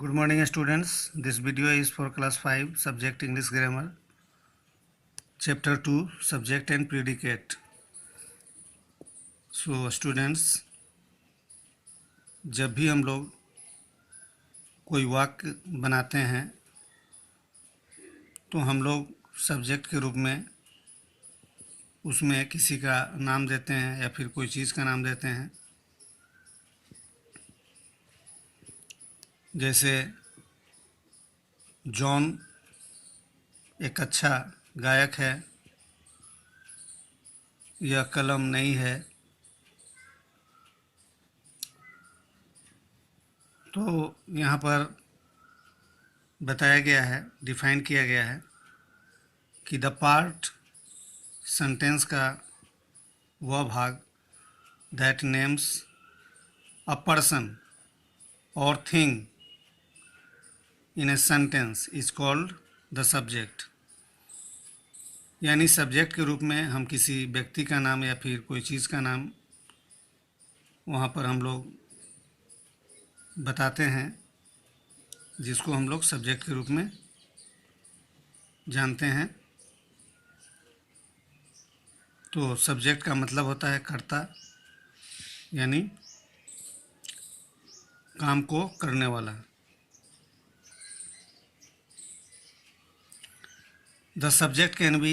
Good morning students. This video is for class 5 subject English grammar chapter 2 subject and predicate. So students, जब भी हम लोग कोई वाक्य बनाते हैं तो हम लोग सब्जेक्ट के रूप में उसमें किसी का नाम देते हैं या फिर कोई चीज़ का नाम देते हैं। जैसे जॉन एक अच्छा गायक है, यह कलम नहीं है। तो यहाँ पर बताया गया है, डिफाइन किया गया है कि द पार्ट सेंटेंस का वह भाग दैट नेम्स अ पर्सन और thing in a sentence is called the subject. यानी सब्जेक्ट के रूप में हम किसी व्यक्ति का नाम या फिर कोई चीज़ का नाम वहाँ पर हम लोग बताते हैं, जिसको हम लोग सब्जेक्ट के रूप में जानते हैं। तो सब्जेक्ट का मतलब होता है कर्ता, यानी काम को करने वाला। The subject can be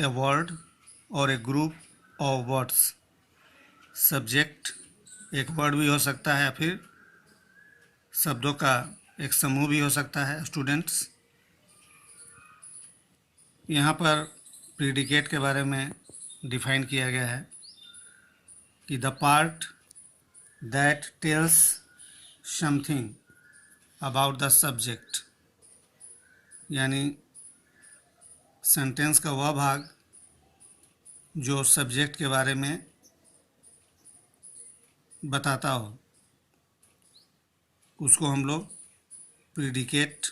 a word और ए ग्रुप ऑफ वर्ड्स। सब्जेक्ट एक वर्ड भी हो सकता है या फिर शब्दों का एक समूह भी हो सकता है। स्टूडेंट्स, यहाँ पर प्रीडिकेट के बारे में डिफाइन किया गया है कि the part that tells something about the subject, यानी सेंटेंस का वह भाग जो सब्जेक्ट के बारे में बताता हो, उसको हम लोग प्रीडिकेट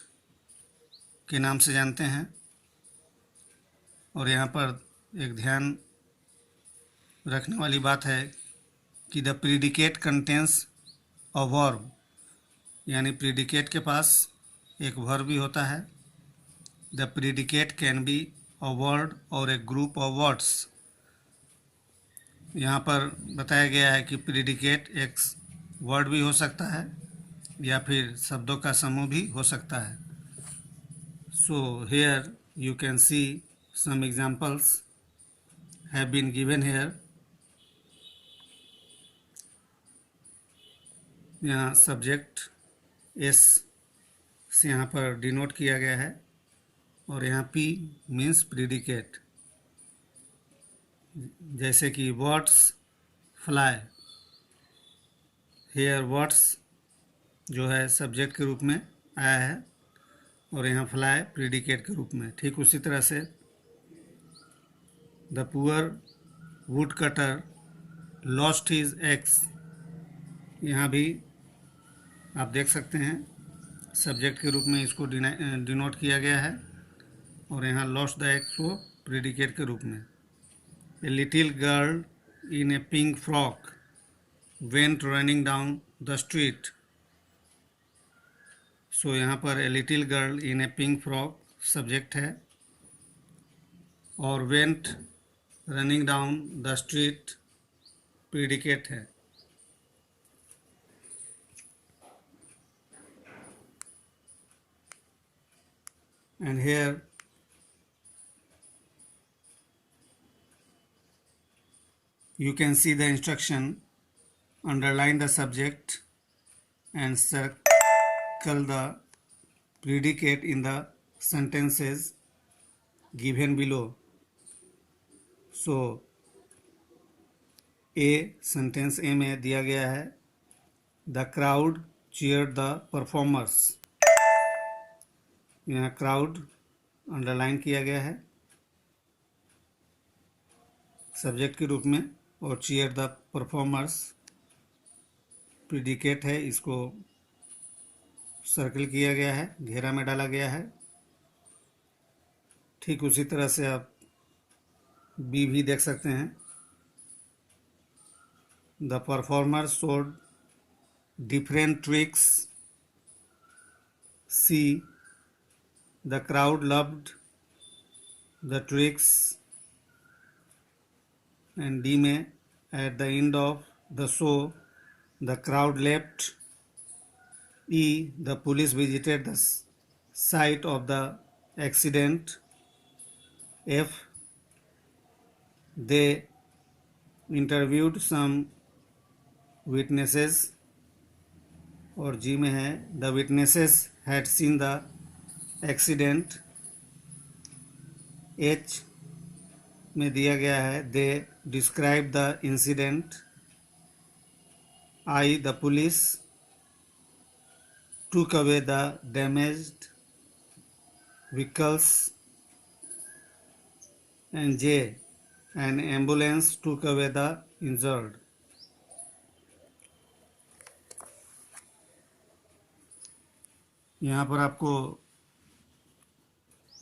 के नाम से जानते हैं। और यहाँ पर एक ध्यान रखने वाली बात है कि the predicate contains a verb, यानी प्रीडिकेट के पास एक वर्ब भी होता है। The predicate can be a word और ए ग्रुप ऑफ वर्ड्स। यहाँ पर बताया गया है कि प्रीडिकेट एक वर्ड भी हो सकता है या फिर शब्दों का समूह भी हो सकता है। So here you can see some examples have been given here. यहाँ सब्जेक्ट एस से यहाँ पर डिनोट किया गया है और यहाँ पी मीन्स प्रीडिकेट। जैसे कि वर्ड्स फ्लाई, हेयर वर्ड्स जो है सब्जेक्ट के रूप में आया है और यहाँ फ्लाई प्रीडिकेट के रूप में। ठीक उसी तरह से the poor would cutter lost his ex, यहाँ भी आप देख सकते हैं सब्जेक्ट के रूप में इसको डिनोट किया गया है और यहाँ लॉस्ट द एक्स को प्रीडिकेट के रूप में। A little girl in a pink frock went running down the street. So यहाँ पर a little girl in a pink frock subject है और went running down the street predicate है। And here you can see the instruction, underline the subject and circle the predicate in the sentences given below. So A sentence A में दिया गया है the crowd cheered the performers। यहाँ crowd underline किया गया है subject के रूप में और चीयर द परफॉर्मर्स प्रीडिकेट है, इसको सर्कल किया गया है, घेरा में डाला गया है। ठीक उसी तरह से आप बी भी देख सकते हैं। The performer showed different tricks C. The crowd loved the tricks. And D में at the end of the show the crowd left. E. The police visited the site of the accident. F. They interviewed some witnesses. और जी में है the witnesses had seen the accident. H में दिया गया है they described the incident. I. The police took away the damaged vehicles. And J. An ambulance took away the injured. यहाँ पर आपको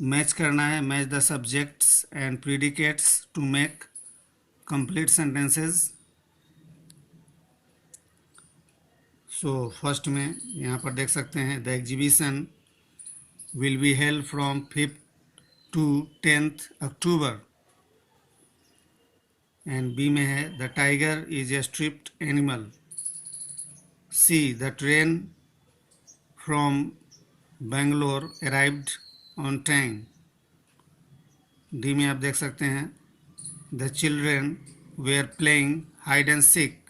मैच करना है, match the subjects and predicates to make complete sentences. So first में यहाँ पर देख सकते हैं the exhibition will be held from 5th to 10th October. And B में है the tiger is a striped animal. C the train from Bangalore arrived on time. D में आप देख सकते हैं the children were playing hide and seek.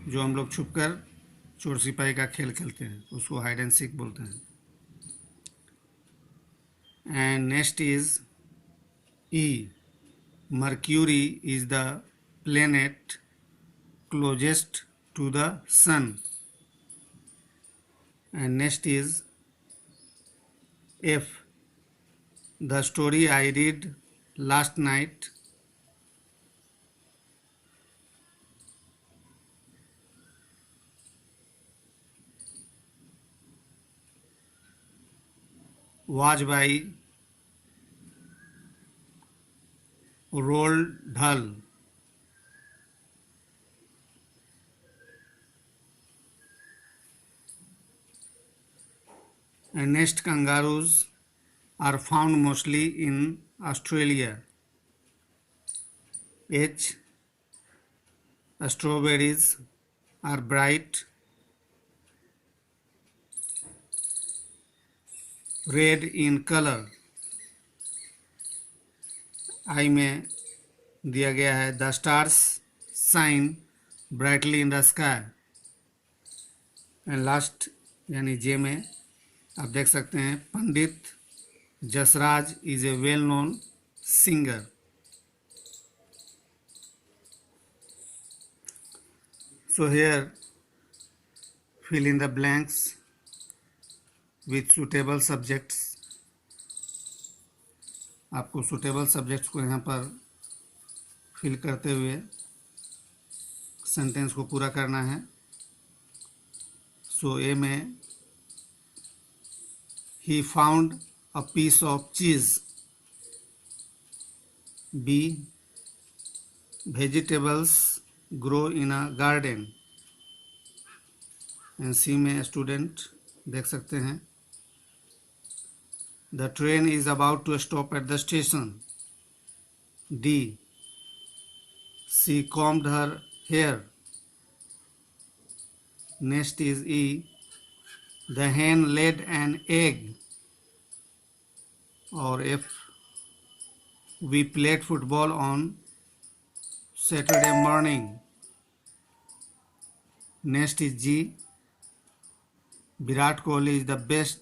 जो हम लोग छुपकर चोर सिपाही का खेल खेलते हैं उसको हाइड एंड सीक बोलते हैं. And next is E. Mercury is the planet closest to the sun. And next is F. The story I read last night was by Roald Dahl. And next, kangaroos are found mostly in Australia. H. Strawberries are bright red in color. I में दिया गया है the stars shine brightly in the sky. And last यानी J में आप देख सकते हैं Pandit Jasraj is a well known singer. So here fill in the blanks with suitable subjects. आपको सुटेबल सब्जेक्ट्स को यहाँ पर फिल करते हुए सेंटेंस को पूरा करना है. सो ए में He found a piece of cheese. B. Vegetables grow in a garden. And C में स्टूडेंट देख सकते हैं The train is about to stop at the station. D. She combed her hair. Next is E. The hen laid an egg. Or F. We played football on Saturday morning. Next is G. Virat Kohli is the best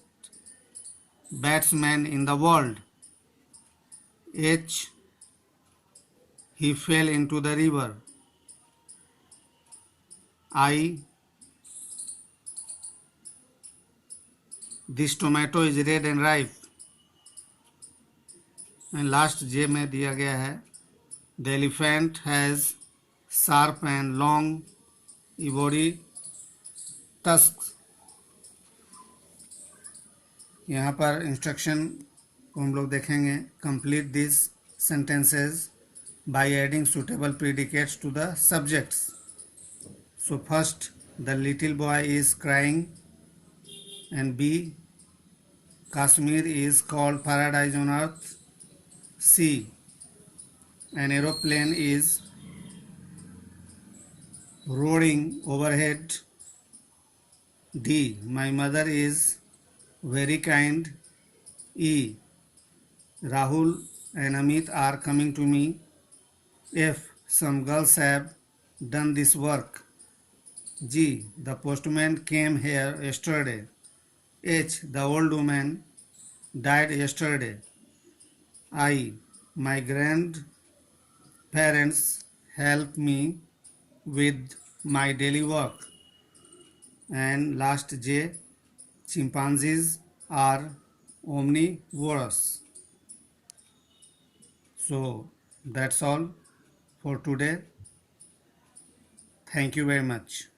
batsman in the world. H. He fell into the river. I. This tomato is red and ripe. And last J में दिया गया है The elephant has sharp and long ivory tusks. यहाँ पर instruction को हम लोग देखेंगे. Complete these sentences by adding suitable predicates to the subjects. So first, the little boy is crying and B, Kashmir is called paradise on earth. C, an aeroplane is roaring overhead. D, my mother is very kind. E, Rahul and Amit are coming to me. F, some girls have done this work. G, the postman came here yesterday. H, the old woman died yesterday. I, my grandparents help me with my daily work. And last J, chimpanzees are omnivorous. So that's all for today. Thank you very much.